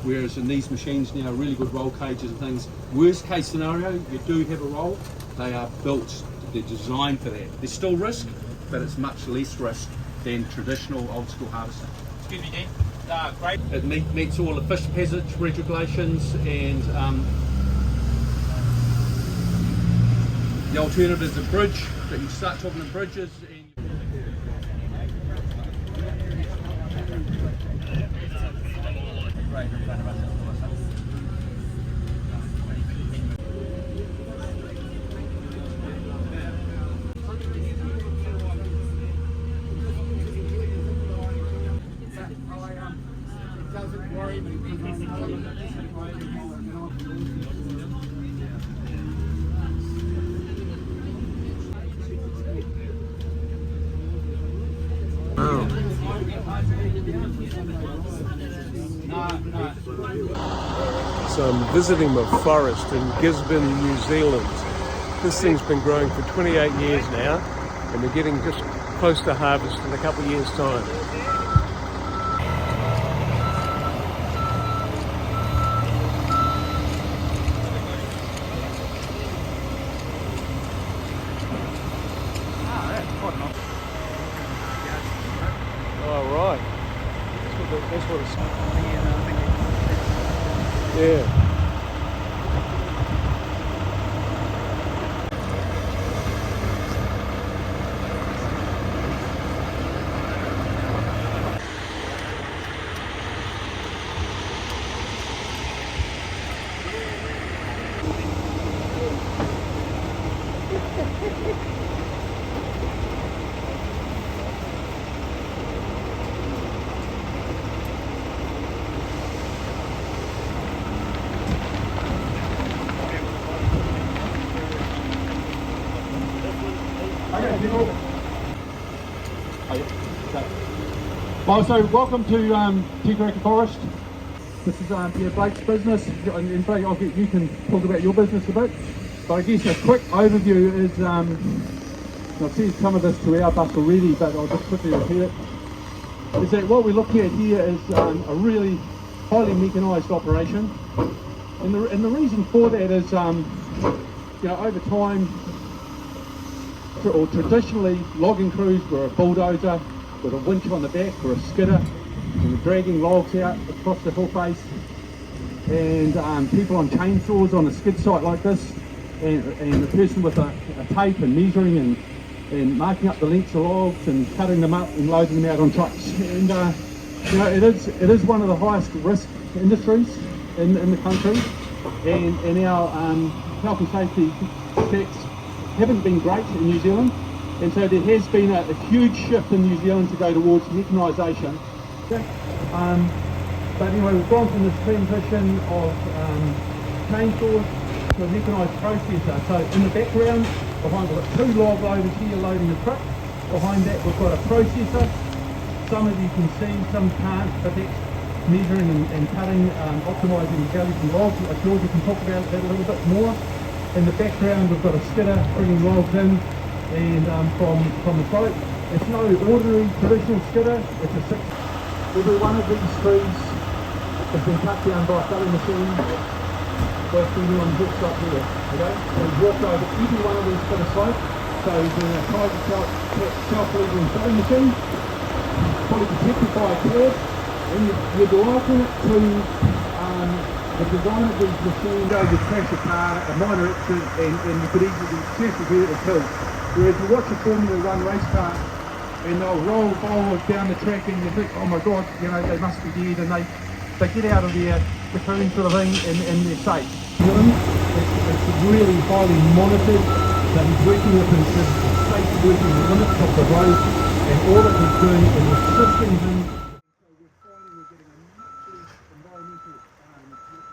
Whereas in these machines now, really good roll cages and things, worst case scenario, you do have a roll, they are built, they're designed for that. There's still risk, but it's much less risk than traditional old school harvesting. Excuse me, Dean. Great. It meets all the fish passage regulations, and the alternative is a bridge, but you start talking to bridges. So I'm visiting the forest in Gisborne, New Zealand. This thing's been growing for 28 years now, and we're getting just close to harvest in a couple of years' time. Oh, right. That's what it's... Yeah. Well, so welcome to Karaka Forest. This is Blake's business, and Blake, you can talk about your business a bit. But I guess a quick overview is, I've said some of this to our bus already, but I'll just quickly repeat it. Is that what we're looking at here is a really highly mechanised operation, and the reason for that is, over time, or traditionally, logging crews were a bulldozer with a winch on the back or a skidder, and we're dragging logs out across the hill face, and people on chainsaws on a skid site like this, and the person with a tape and measuring and marking up the lengths of logs and cutting them up and loading them out on trucks. And it is one of the highest risk industries in the country, and our health and safety checks haven't been great in New Zealand. And so there has been a huge shift in New Zealand to go towards mechanisation. But anyway, we've gone from this transition of chainsaws to a mechanised processor. So in the background, behind, we've got two log loaders here loading the truck. Behind that we've got a processor. Some of you can see, some can't, but that's measuring and cutting, optimising the values of logs. Georgia can talk about that a little bit more. In the background we've got a skidder bringing logs in, and from the boat. It's no ordinary traditional skidder, it's a 6. Every one of these trees has been cut down by a felling machine. We're feeding on hooks up here, okay? So we've walked over every one of these bit of slope. So we're doing a private self-leveling felling machine, fully protected by a curb, and you'd liken it to the design of these machines. You'd crash a car, a minor accident, and you could easily be seriously hurt or killed. Whereas you watch a Formula 1 race car and they'll roll forward down the track and you think, oh my god, they must be dead, and they get out of their cocoon sort of thing and they're safe. It's really highly monitored, that he's working with his safe working limits of the road, and all that he's doing is assisting him. So we're finding we're getting a much less environmental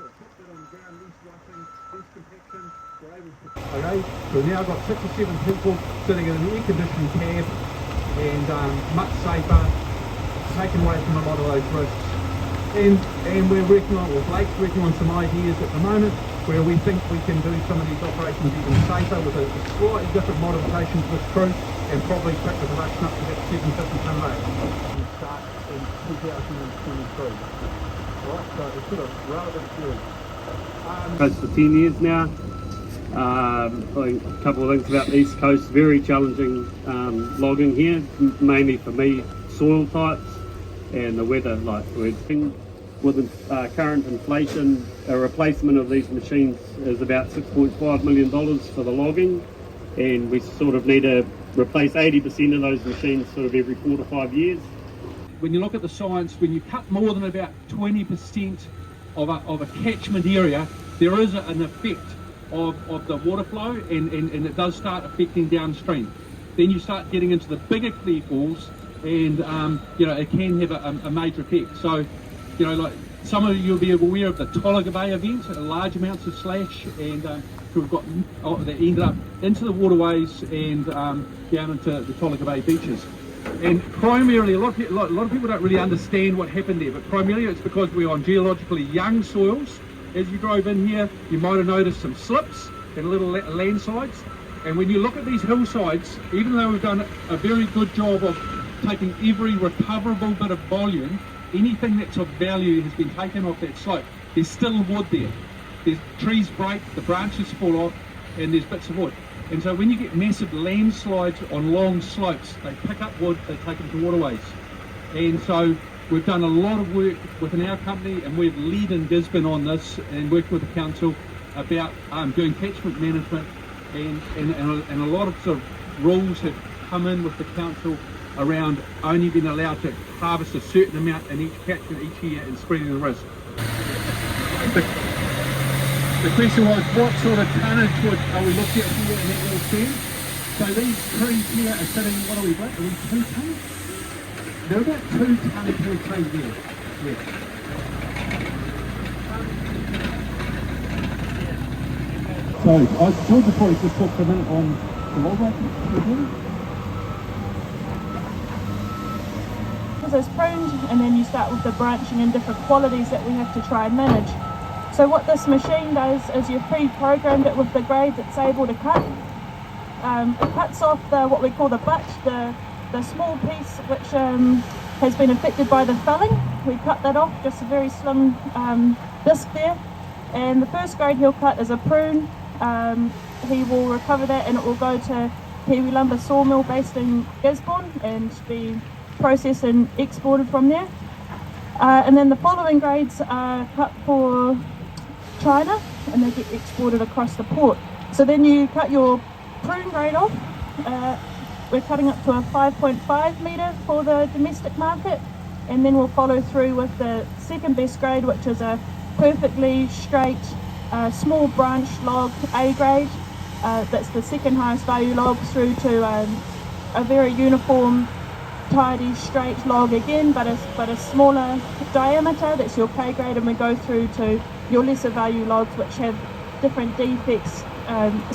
footprint on the ground, less rushing, less compaction. Okay, so now I've got 6 or 7 people sitting in an air-conditioned cab, and much safer, taken away from a lot of those risks. And we're working on, or Blake's working on some ideas at the moment where we think we can do some of these operations even safer with a slightly different modification to this crew, and probably pick the production up to that 750 tonne rate and start in 2023. Right, so it's sort of relevant to Coast for 10 years now. I think a couple of things about the East Coast, very challenging logging here, mainly for me, soil types and the weather, like with current inflation, a replacement of these machines is about $6.5 million for the logging, and we sort of need to replace 80% of those machines sort of every 4 to 5 years. When you look at the science, when you cut more than about 20% of a catchment area, there is an effect of the water flow, and it does start affecting downstream. Then you start getting into the bigger clear falls, and it can have a major effect. So, like some of you will be aware of the Karaka Bay event, large amounts of slash, and we've got that ended up into the waterways and down into the Karaka Bay beaches. And primarily, a lot of people don't really understand what happened there, but primarily it's because we're on geologically young soils. As you drove in here, you might have noticed some slips and little landslides. And when you look at these hillsides, even though we've done a very good job of taking every recoverable bit of volume, anything that's of value has been taken off that slope. There's still wood there. There's trees break, the branches fall off, and there's bits of wood. And so when you get massive landslides on long slopes, they pick up wood, they take them to waterways. And so we've done a lot of work within our company, and we've led in Gisborne on this and worked with the council about doing catchment management, and a lot of sort of rules have come in with the council around only being allowed to harvest a certain amount in each catchment each year and spreading the risk. The question was, what sort of tonnage are we looking at here in that little stand? So these trees here are sitting, what are we, 2 tonnes? They're about 2 tonnes per tree there. Yeah. So George will probably just talk for a minute on the log raking. It's pruned, and then you start with the branching and different qualities that we have to try and manage. So what this machine does is you've pre-programmed it with the grade it's able to cut. It cuts off what we call the butt, the small piece which has been affected by the felling. We cut that off, just a very slim disc there. And the first grade he'll cut is a prune. He will recover that, and it will go to Kiwi Lumber Sawmill based in Gisborne and be processed and exported from there. And then the following grades are cut for China, and they get exported across the port. So then you cut your prune grade off. We're cutting up to a 5.5 metre for the domestic market, and then we'll follow through with the second best grade, which is a perfectly straight small branch log A grade. That's the second highest value log, through to a very uniform, tidy, straight log again, but a smaller diameter. That's your K grade, and we go through to your lesser value logs, which have different defects,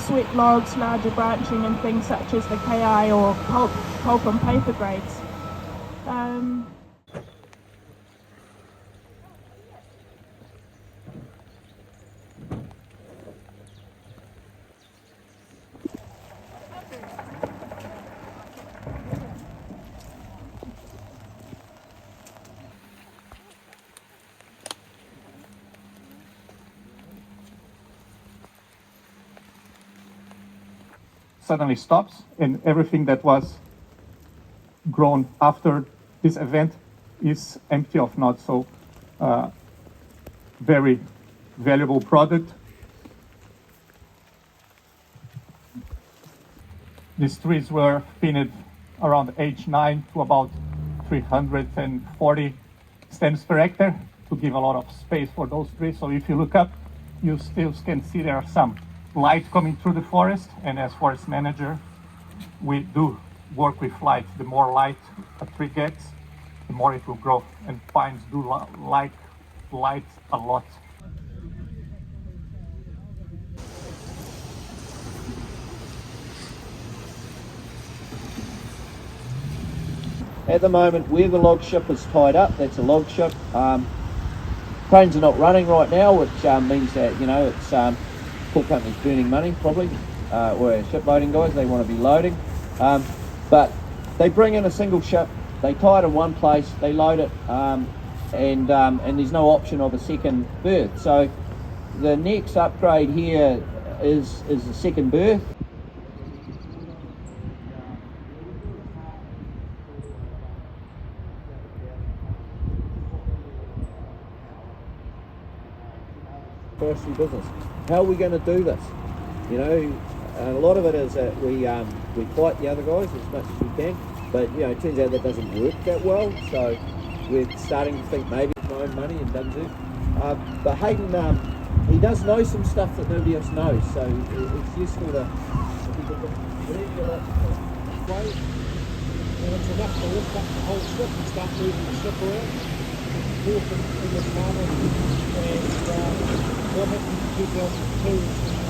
sweat logs, larger branching, and things such as the KI or pulp and paper grades. Suddenly stops, and everything that was grown after this event is empty of not so very valuable product. These trees were thinned around age 9 to about 340 stems per hectare to give a lot of space for those trees. So if you look up, you still can see there are some light coming through the forest, and as forest manager we do work with light. The more light a tree gets, the more it will grow, and pines do like light a lot. At the moment, where the log ship is tied up, that's a log ship. Cranes are not running right now, which means that, it's port company's burning money probably, or our ship loading guys, they want to be loading. But they bring in a single ship, they tie it in one place, they load it and there's no option of a second berth. So the next upgrade here is the second berth. Forestry business. How are we going to do this? You know, a lot of it is that we fight the other guys as much as we can, but you know, it turns out that doesn't work that well. So we're starting to think maybe it's my own money and doesn't do. But Hayden, he does know some stuff that nobody else knows, so it's useful to whatever you like to play. And it's enough to lift up the whole ship and start moving the ship around. Walk in this harbour, and what happens in 2002